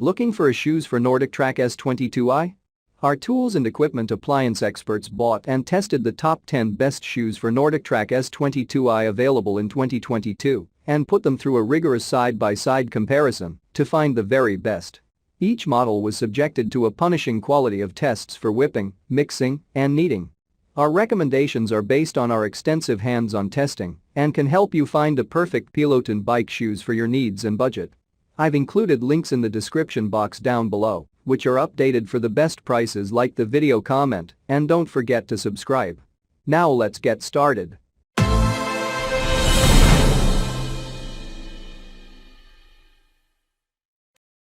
Looking for a Shoes for Nordictrack S22i? Our tools and equipment appliance experts bought and tested the top 10 best shoes for Nordictrack S22i available in 2022 and put them through a rigorous side-by-side comparison to find the very best. Each model was subjected to a punishing quality of tests for whipping, mixing, and kneading. Our recommendations are based on our extensive hands-on testing and can help you find the perfect Peloton bike shoes for your needs and budget. I've included links in the description box down below, which are updated for the best prices. Like the video, comment, and don't forget to subscribe. Now let's get started.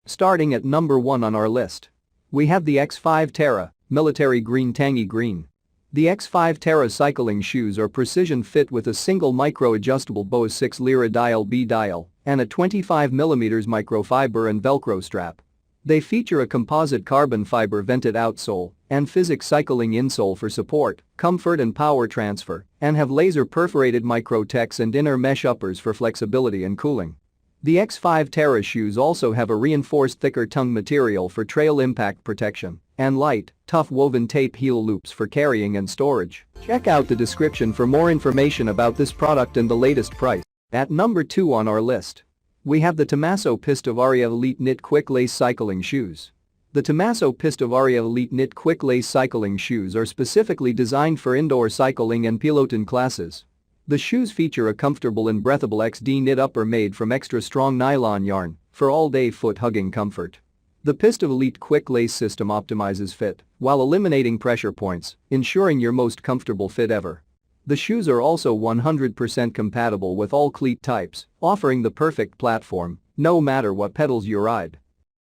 Starting at number 1 on our list. We have the X5 Terra, Military Green Tangy Green. The X5 Terra cycling shoes are precision fit with a single micro-adjustable Bose 6 lira dial B dial and a 25mm microfiber and Velcro strap. They feature a composite carbon fiber vented outsole and physics cycling insole for support, comfort and power transfer, and have laser perforated micro-techs and inner mesh uppers for flexibility and cooling. The X5 Terra shoes also have a reinforced thicker tongue material for trail impact protection and light, tough woven tape heel loops for carrying and storage. Check out the description for more information about this product and the latest price. At number 2 on our list. We have the Tommaso Pistovaria Elite Knit Quick Lace Cycling Shoes. The Tommaso Pistovaria Elite Knit Quick Lace Cycling Shoes are specifically designed for indoor cycling and Peloton classes. The shoes feature a comfortable and breathable XD knit upper made from extra strong nylon yarn for all-day foot-hugging comfort. The Pisto Elite Quick Lace system optimizes fit while eliminating pressure points, ensuring your most comfortable fit ever. The shoes are also 100% compatible with all cleat types, offering the perfect platform no matter what pedals you ride.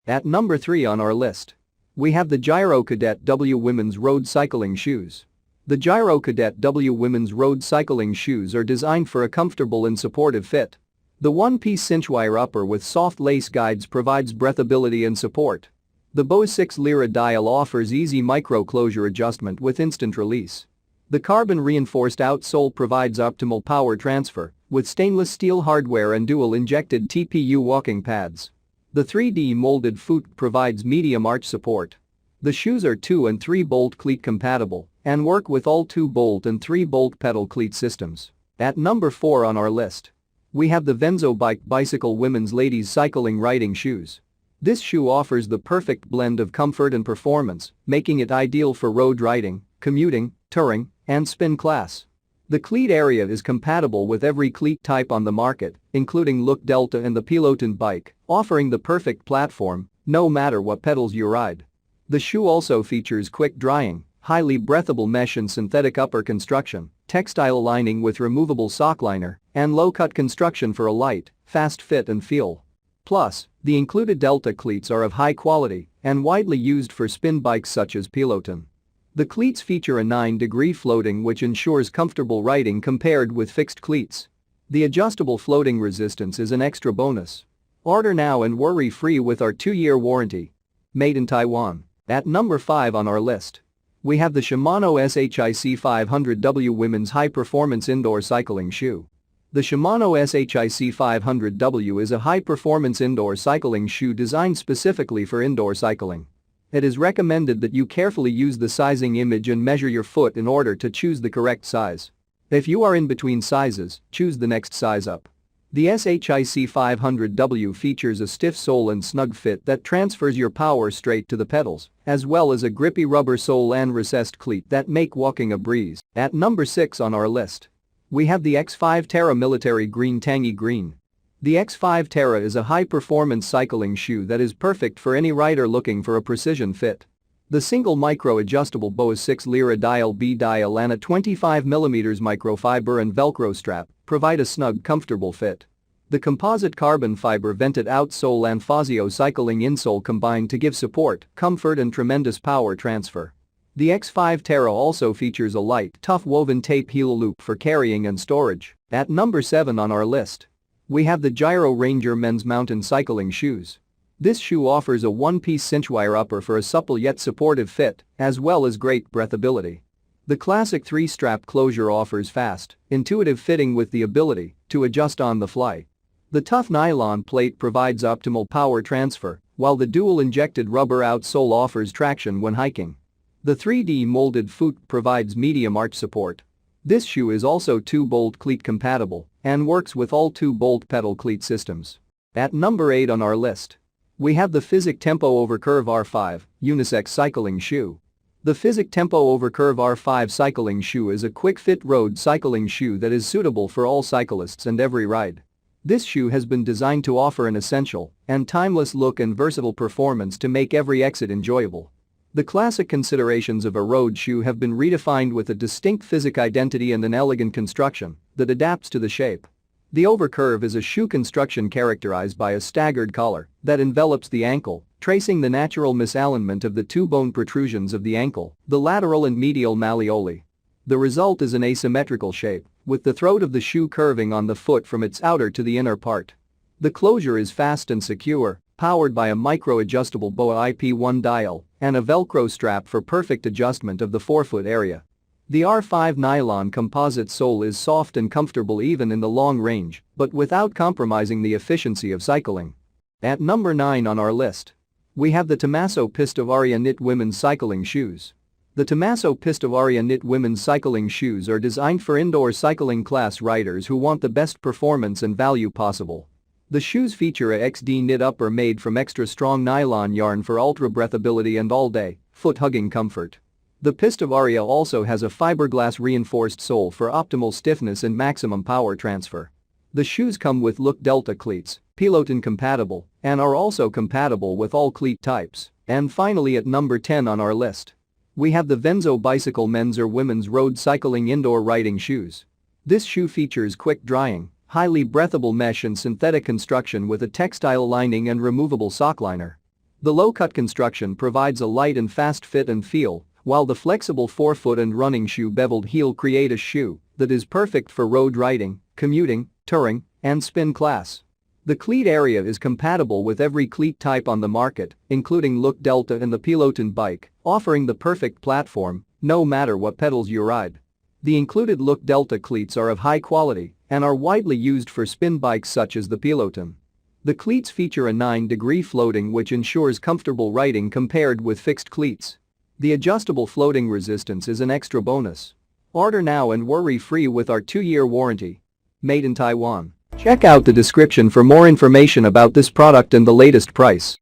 At number 3 on our list. We have the Giro Cadet W Women's Road Cycling Shoes. The Giro Cadet W Women's Road Cycling Shoes are designed for a comfortable and supportive fit. The one-piece cinchwire upper with soft lace guides provides breathability and support. The Bose 6 lira dial offers easy micro-closure adjustment with instant release. The carbon-reinforced outsole provides optimal power transfer with stainless steel hardware and dual-injected TPU walking pads. The 3D molded foot provides medium arch support. The shoes are 2 and 3 bolt cleat compatible and work with all 2 bolt and 3 bolt pedal cleat systems. At number 4 on our list. We have the Venzo Bike Bicycle Women's Ladies Cycling Riding Shoes. This shoe offers the perfect blend of comfort and performance, making it ideal for road riding, commuting, touring, and spin class. The cleat area is compatible with every cleat type on the market, including Look Delta and the Peloton bike, offering the perfect platform no matter what pedals you ride. The shoe also features quick drying, highly breathable mesh and synthetic upper construction, textile lining with removable sock liner, and low-cut construction for a light, fast fit and feel. Plus, the included Delta cleats are of high quality and widely used for spin bikes such as Peloton. The cleats feature a 9-degree floating which ensures comfortable riding compared with fixed cleats. The adjustable floating resistance is an extra bonus. Order now and worry-free with our 2-year warranty. Made in Taiwan. At number 5 on our list. We have the Shimano SHIC 500W Women's High Performance Indoor Cycling Shoe. The Shimano SHIC 500W is a high-performance indoor cycling shoe designed specifically for indoor cycling. It is recommended that you carefully use the sizing image and measure your foot in order to choose the correct size. If you are in between sizes, choose the next size up. The SHIC 500W features a stiff sole and snug fit that transfers your power straight to the pedals, as well as a grippy rubber sole and recessed cleat that make walking a breeze. At number 6 on our list. We have the X5 Terra Military Green Tangy Green. The X5 Terra is a high-performance cycling shoe that is perfect for any rider looking for a precision fit. The single micro-adjustable Bose 6 lira dial B dial and a 25mm microfiber and Velcro strap provide a snug, comfortable fit. The composite carbon fiber vented outsole and Fazio cycling insole combine to give support, comfort and tremendous power transfer. The X5 Terra also features a light, tough woven tape heel loop for carrying and storage. At number 7 on our list. We have the Giro Ranger Men's Mountain Cycling Shoes. This shoe offers a one-piece cinchwire upper for a supple yet supportive fit, as well as great breathability. The classic 3-strap closure offers fast, intuitive fitting with the ability to adjust on the fly. The tough nylon plate provides optimal power transfer, while the dual-injected rubber outsole offers traction when hiking. The 3D molded foot provides medium arch support. This shoe is also 2-bolt cleat compatible and works with all 2-bolt pedal cleat systems. At number 8 on our list, we have the Physic Tempo Overcurve R5 unisex cycling shoe. The Physic Tempo Overcurve R5 cycling shoe is a quick-fit road cycling shoe that is suitable for all cyclists and every ride. This shoe has been designed to offer an essential and timeless look and versatile performance to make every exit enjoyable. The classic considerations of a road shoe have been redefined with a distinct Physic identity and an elegant construction that adapts to the shape. The Overcurve is a shoe construction characterized by a staggered collar that envelops the ankle, tracing the natural misalignment of the two bone protrusions of the ankle, the lateral and medial malleoli. The result is an asymmetrical shape, with the throat of the shoe curving on the foot from its outer to the inner part. The closure is fast and secure, powered by a micro-adjustable BOA IP1 dial and a Velcro strap for perfect adjustment of the forefoot area. The R5 nylon composite sole is soft and comfortable even in the long range, but without compromising the efficiency of cycling. At number 9 on our list, we have the Tommaso Pistovaria Knit Women's Cycling Shoes. The Tommaso Pistovaria Knit Women's Cycling Shoes are designed for indoor cycling class riders who want the best performance and value possible. The shoes feature a XD knit upper made from extra strong nylon yarn for ultra breathability and all-day, foot-hugging comfort. The Pistovaria also has a fiberglass reinforced sole for optimal stiffness and maximum power transfer. The shoes come with Look Delta cleats, Peloton compatible, and are also compatible with all cleat types. And finally at number 10 on our list, we have the Venzo Bicycle Men's or Women's Road Cycling Indoor Riding Shoes. This shoe features quick drying, highly breathable mesh and synthetic construction with a textile lining and removable sock liner. The low-cut construction provides a light and fast fit and feel, while the flexible forefoot and running shoe beveled heel create a shoe that is perfect for road riding, commuting, touring, and spin class. The cleat area is compatible with every cleat type on the market, including Look Delta and the Peloton bike, offering the perfect platform, no matter what pedals you ride. The included Look Delta cleats are of high quality and are widely used for spin bikes such as the Peloton. The cleats feature a 9-degree floating which ensures comfortable riding compared with fixed cleats. The adjustable floating resistance is an extra bonus. Order now and worry-free with our 2-year warranty. Made in Taiwan. Check out the description for more information about this product and the latest price.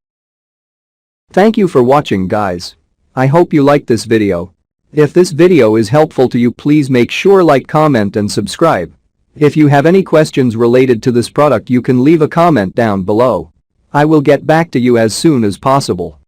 Thank you for watching, guys. I hope you liked this video. If this video is helpful to you, please make sure like, comment and subscribe. If you have any questions related to this product, you can leave a comment down below. I will get back to you as soon as possible.